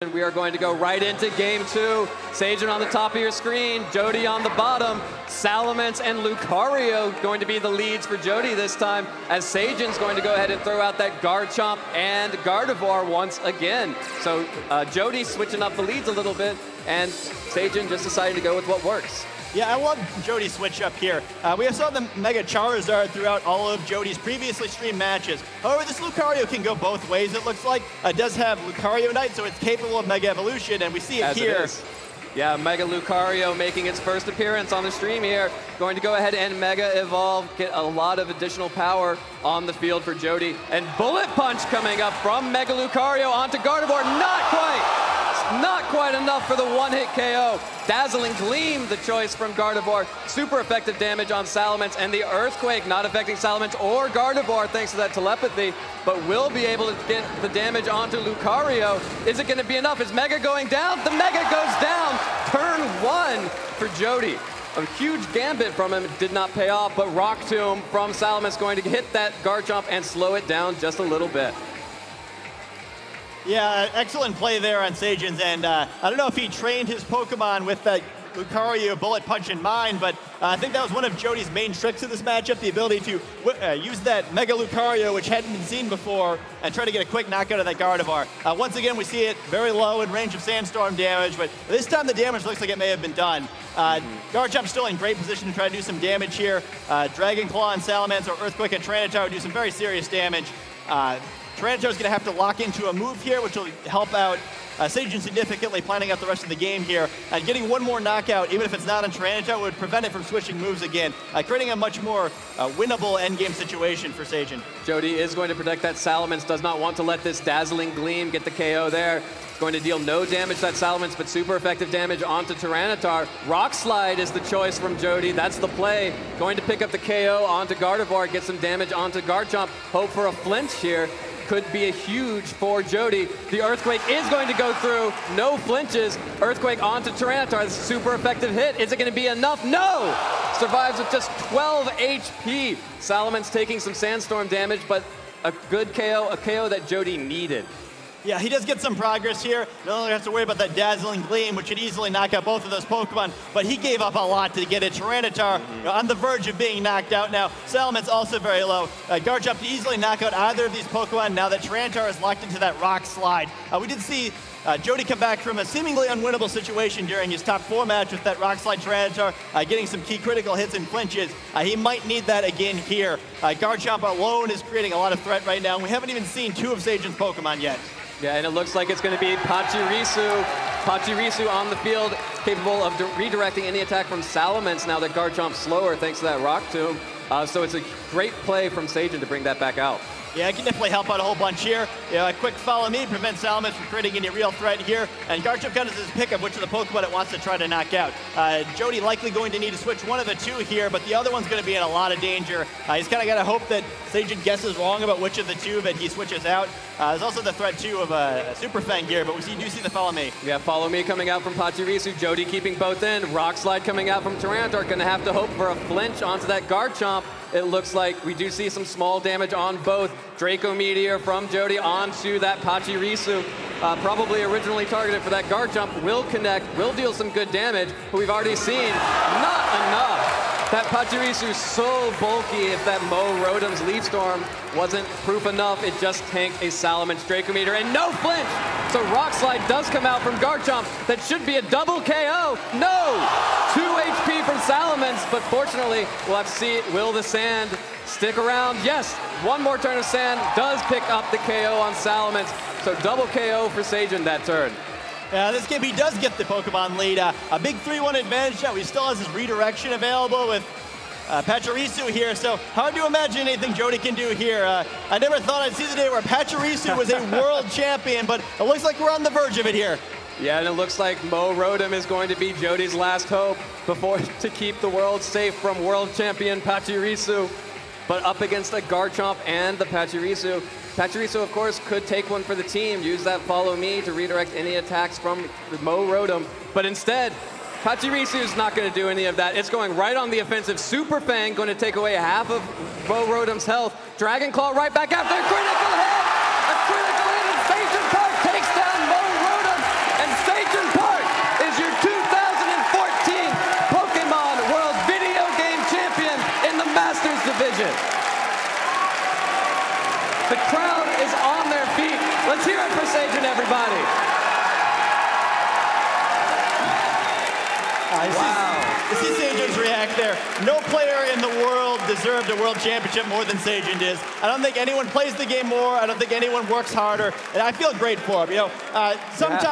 And we are going to go right into game two. Sagen on the top of your screen, Jeudy on the bottom. Salamence and Lucario going to be the leads for Jeudy this time, as Sagen's going to go ahead and throw out that Garchomp and Gardevoir once again. So Jeudy switching up the leads a little bit, and Sagen just deciding to go with what works. Yeah, I love Jeudy's switch up here. We have saw the Mega Charizard throughout all of Jody's previously streamed matches. However, this Lucario can go both ways, it looks like. It does have Lucario Knight, so it's capable of Mega Evolution, and we see it here. Yeah, Mega Lucario making its first appearance on the stream here. Going to go ahead and Mega Evolve, get a lot of additional power on the field for Jeudy. And Bullet Punch coming up from Mega Lucario onto Gardevoir. Not quite enough for the one-hit KO. Dazzling Gleam, the choice from Gardevoir. Super effective damage on Salamence, and the Earthquake not affecting Salamence or Gardevoir thanks to that telepathy, but will be able to get the damage onto Lucario. Is it going to be enough? Is Mega going down? The Mega goes down. Turn one for Jeudy. A huge gambit from him did not pay off, but Rock Tomb from Salamence going to hit that Garchomp and slow it down just a little bit. Yeah, excellent play there on Sagen's end. I don't know if he trained his Pokemon with that Lucario Bullet Punch in mind, but I think that was one of Jody's main tricks in this matchup, the ability to use that Mega Lucario, which hadn't been seen before, and try to get a quick knockout of that Gardevoir. Once again, we see it very low in range of Sandstorm damage, but this time the damage looks like it may have been done. Garchomp's still in great position to try to do some damage here. Dragon Claw and Salamence or Earthquake and Tyranitar would do some very serious damage. Tyranitar is going to have to lock into a move here, which will help out Sagen significantly, planning out the rest of the game here. And getting one more knockout, even if it's not on Tyranitar, would prevent it from switching moves again, creating a much more winnable endgame situation for Sagen. Jeudy is going to protect that Salamence, does not want to let this Dazzling Gleam get the KO there. Going to deal no damage to that Salamence, but super effective damage onto Tyranitar. Rock Slide is the choice from Jeudy. That's the play. Going to pick up the KO onto Gardevoir, get some damage onto Garchomp. Hope for a flinch here. Could be a huge for Jeudy. The Earthquake is going to go through. No flinches. Earthquake onto Tyranitar. This is a super effective hit. Is it going to be enough? No! Survives with just 12 HP. Salamence taking some Sandstorm damage, but a good KO, a KO that Jeudy needed. Yeah, he does get some progress here. No longer has to worry about that Dazzling Gleam, which could easily knock out both of those Pokemon, but he gave up a lot to get it. Tyranitar on the verge of being knocked out now. Salamence also very low. Garchomp to easily knock out either of these Pokemon now that Tyranitar is locked into that Rock Slide. We did see Jeudy come back from a seemingly unwinnable situation during his top 4 match with that Rock Slide Tyranitar, getting some key critical hits and flinches. He might need that again here. Garchomp alone is creating a lot of threat right now, and we haven't even seen 2 of Sagen's Pokemon yet. Yeah, and it looks like it's going to be Pachirisu. Pachirisu on the field, capable of redirecting any attack from Salamence now that Garchomp's slower thanks to that Rock Tomb. So it's a great play from Sagen to bring that back out. Yeah, it can definitely help out a whole bunch here. A quick follow me prevents Salamence from creating any real threat here. And Garchomp comes as his pick of which of the Pokemon it wants to try to knock out. Jeudy likely going to need to switch one of the 2 here, but the other one's going to be in a lot of danger. He's kind of got to hope that Sagen guesses wrong about which of the 2 that he switches out. There's also the threat, too, of a Super Fang here, but we do see the follow me. Yeah, follow me coming out from Pachirisu. Jeudy keeping both in. Rock Slide coming out from Tyranitar. Going to have to hope for a flinch onto that Garchomp. It looks like we do see some small damage on both. Draco Meteor from Jeudy onto that Pachirisu. Probably originally targeted for that Garchomp. Will connect, will deal some good damage, but we've already seen not enough. That Pachirisu so bulky, if that Mo Rotom's Leaf Storm wasn't proof enough, it just tanked a Salamence Draco Meteor, and no flinch! So Rock Slide does come out from Garchomp. That should be a double KO. No! 2 HP from Salamence, but fortunately, we'll have to see, will the Sand stick around? Yes, one more turn of Sand does pick up the KO on Salamence. So double KO for Sagen that turn. This game, he does get the Pokemon lead. A big 3-1 advantage now. He still has his redirection available with Pachirisu here, so hard to imagine anything Jeudy can do here. I never thought I'd see the day where Pachirisu was a world champion, but it looks like we're on the verge of it here. Yeah, and it looks like Mo Rotom is going to be Jody's last hope to keep the world safe from world champion Pachirisu. But up against the Garchomp and the Pachirisu. Pachirisu, of course, could take one for the team, use that follow me to redirect any attacks from Mo Rotom. But instead, Pachirisu is not going to do any of that. It's going right on the offensive. Super Fang going to take away half of Mo Rotom's health. Dragon Claw right back after a critical hit! A critical hit, and Sagen Park takes down Mo Rotom. Sagen. The crowd is on their feet. Let's hear it for Sagen, everybody. You see Sagen's react there. No player in the world deserved a world championship more than Sagen does. I don't think anyone plays the game more. I don't think anyone works harder. And I feel great for him. You know, sometimes